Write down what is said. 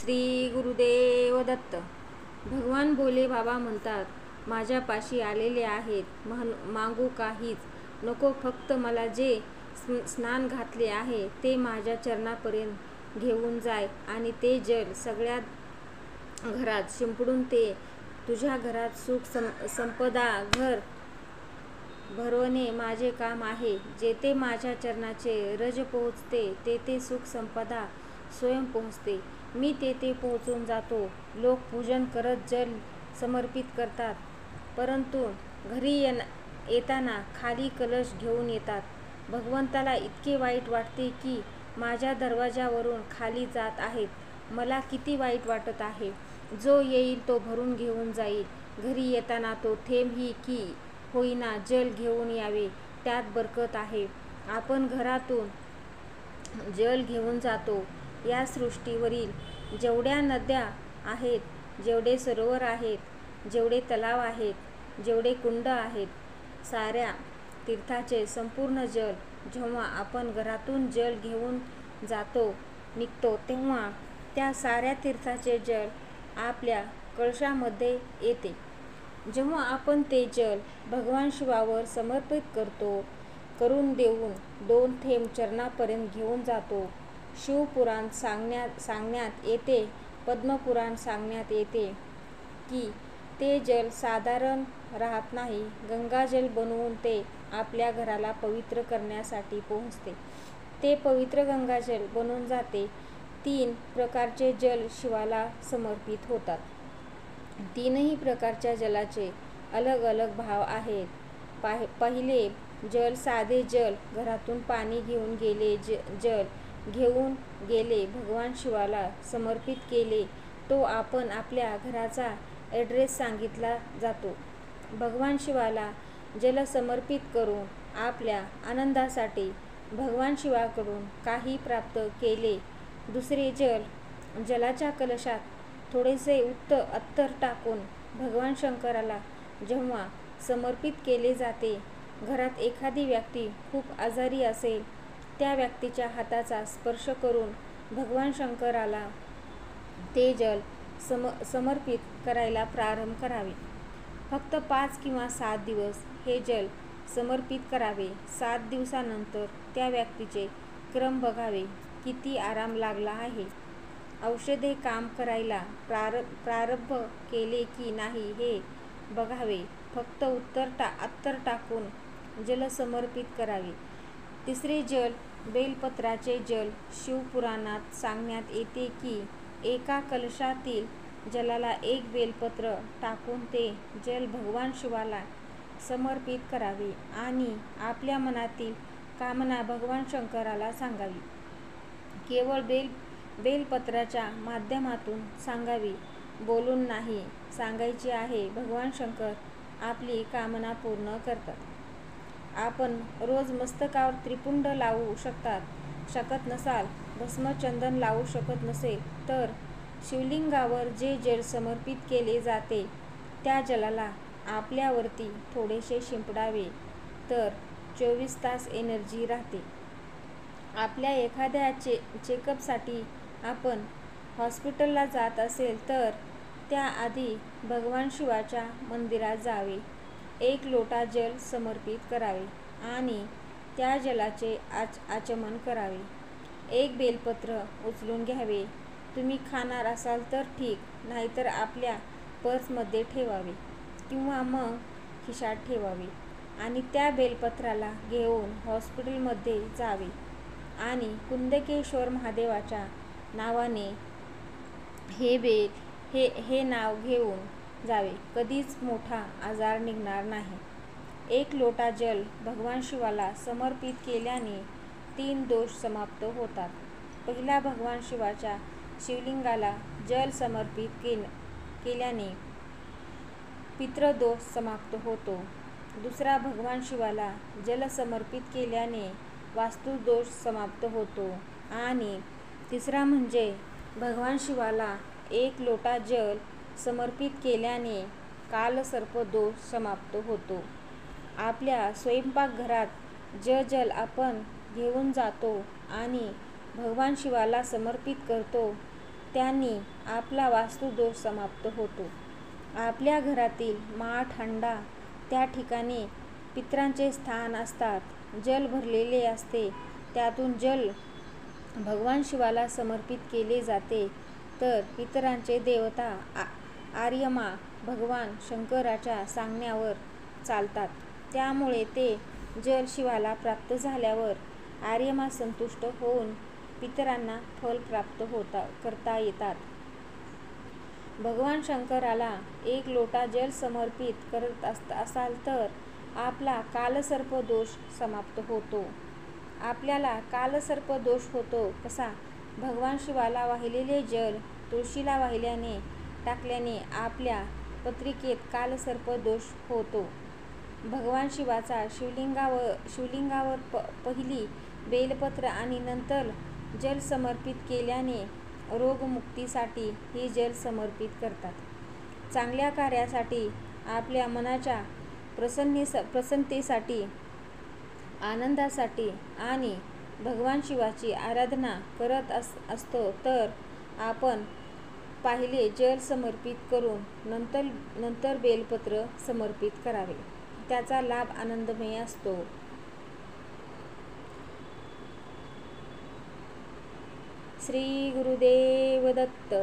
श्री गुरुदेव दत्त. भगवान भोले बाबा म्हणतात, माझ्यापाशी आलेले आहेत, मागू काहीच नको, फक्त मला जे स्नान घातले आहे ते माझ्या चरणापर्यंत घेऊन जाय आणि ते जल सगळ्या घरात शिंपडून ते तुझ्या घरात सुख संपदा घर भरवणे माझे काम आहे. जेथे माझ्या चरणाचे रज पोहोचते तेथे सुख संपदा स्वयं पोहोचते. मी तेथे पोहोचून जातो. लोक पूजन करत जल समर्पित करतात, परंतु घरी येताना खाली कलश घेऊन येतात. भगवंताला इतके वाईट वाटते की माझ्या दरवाजावरून खाली जात आहेत. मला किती वाईट वाटत आहे. जो येईल तो भरून घेऊन जाईल. घरी येताना तो थेंबही की होईना जल घेऊन यावे, त्यात बरकत आहे. आपण घरातून जल घेऊन जातो. या सृष्टीवरील जेवढ्या नद्या आहेत, जेवढे सरोवर आहेत, जेवढे तलाव आहेत, जेवढे कुंड आहेत, साऱ्या तीर्थाचे संपूर्ण जल जेव्हा आपण घरातून जल घेऊन निघतो तेव्हा त्या साऱ्या तीर्थाचे जल आपल्या कळशामध्ये येते. जेव्हा आपण ते जल भगवान शिवावर समर्पित करून देऊन 2 थेंब चरणापर्यंत घेऊन जातो. शिवपुराण सांगण्यात येते, पद्मपुराण सांगण्यात येते की ते जल साधारण राहत नाही. गंगाजल बनवून ते आपल्या घराला पवित्र करण्यासाठी पोहोचते. ते पवित्र गंगाजल बनून जाते. 3 प्रकारचे जल शिवाला समर्पित होतात. 3ही प्रकारच्या जलाचे अलग अलग भाव आहेत. पहिले जल साधे जल, घरातून पाणी घेऊन गेले भगवान शिवाला समर्पित केले तो आपण आपल्या घराचा ॲड्रेस सांगितला जातो. भगवान शिवाला जल समर्पित करून आपल्या आनंदासाठी भगवान शिवाकडून काही प्राप्त केले. दुसरे जलाच्या कलशात थोडेसे अत्तर टाकून भगवान शंकराला जेव्हा समर्पित केले जाते. घरात एखादी व्यक्ती खूप आजारी असेल, त्या व्यक्तीच्या हाताचा स्पर्श करून भगवान शंकराला ते जल समर्पित करायला प्रारंभ करावे. फक्त 5 किंवा 7 दिवस हे जल समर्पित करावे. 7 दिवसानंतर त्या व्यक्तीचे क्रम बघावे, किती आराम लागला आहे, औषधे काम करायला प्रारंभ केले की नाही हे बघावे. फक्त अत्तर टाकून जल समर्पित करावे. तिसरे जल बेलपत्राचे जल. शिवपुराणात सांगण्यात येते की एका कलशातील जलाला 1 बेलपत्र टाकून ते जल भगवान शिवाला समर्पित करावे आणि आपल्या मनातील कामना भगवान शंकराला सांगावी. केवळ बेलपत्राच्या माध्यमातून सांगावी, बोलून नाही सांगायची आहे. भगवान शंकर आपली कामना पूर्ण करतात. आपण रोज मस्तकावर त्रिपुंड लावू शकत नसाल, भस्मचंदन लावू शकत नसेल तर शिवलिंगावर जे जल समर्पित केले जाते त्या जलाला आपल्यावरती थोडेसे शिंपडावे, तर 24 तास एनर्जी राहते. आपल्या एखाद्या चेकअपसाठी आपण हॉस्पिटलला जात असेल तर त्याआधी भगवान शिवाच्या मंदिरात जावे. 1 लोटा जल समर्पित करावे आणि त्या जलाचे आचमन करावे. 1 बेलपत्र उचलून घ्यावे. तुम्ही खाणार असाल तर ठीक, नाहीतर आपल्या पर्समध्ये ठेवावे किंवा मग खिशात ठेवावे आणि त्या बेलपत्राला घेऊन हॉस्पिटलमध्ये जावे आणि कुंदकेश्वर महादेवाच्या नावाने हे नाव घेऊन जावे. कधीच मोठा आजार निघणार नाही. 1 लोटा जल भगवान शिवाला समर्पित केल्याने 3 दोष समाप्त होतात. पहिला, भगवान शिवाच्या शिवलिंगाला जल समर्पित केल्याने पितृदोष समाप्त होतो. दुसरा, भगवान शिवाला जल समर्पित केल्याने वास्तुदोष समाप्त होतो. आणि तिसरा म्हणजे भगवान शिवाला 1 लोटा जल समर्पित केल्याने कालसर्प दोष समाप्त होतो. आपल्या स्वयंपाकघरात जल आपण घेऊन जातो आणि भगवान शिवाला समर्पित करतो त्यांनी आपला वास्तुदोष समाप्त होतो. आपल्या घरातील माठ हंडा त्या ठिकाणी पितरांचे स्थान असतात. जल भरलेले असते. त्यातून जल भगवान शिवाला समर्पित केले जाते. तर पितरांचे देवता आर्यमा भगवान शंकराच्या सांगण्यावर चालतात. त्यामुळे ते जल शिवाला प्राप्त झाल्यावर आर्यमा संतुष्ट होऊन पितरांना फल प्राप्त करता येतात. भगवान शंकराला 1 लोटा जल समर्पित करत असाल तर आपला कालसर्प दोष समाप्त होतो. आपल्याला कालसर्प दोष होतो कसा? भगवान शिवाला वाहिलेले जल तुळशीला टाकल्याने आपल्या पत्रिकेत कालसर्प दोष होतो. भगवान शिवाचा शिवलिंगावर पहिली बेलपत्र आणि नंतर जल समर्पित केल्याने रोगमुक्तीसाठी हे जल समर्पित करतात. चांगल्या कार्यासाठी, आपल्या मनाच्या प्रसन्नतेसाठी, आनंदासाठी आणि भगवान शिवाची आराधना करत असतो तर आपण पहिले जल समर्पित करून नंतर बेलपत्र समर्पित करावे. त्याचा लाभ आनंदमय असतो. श्री गुरुदेव दत्त.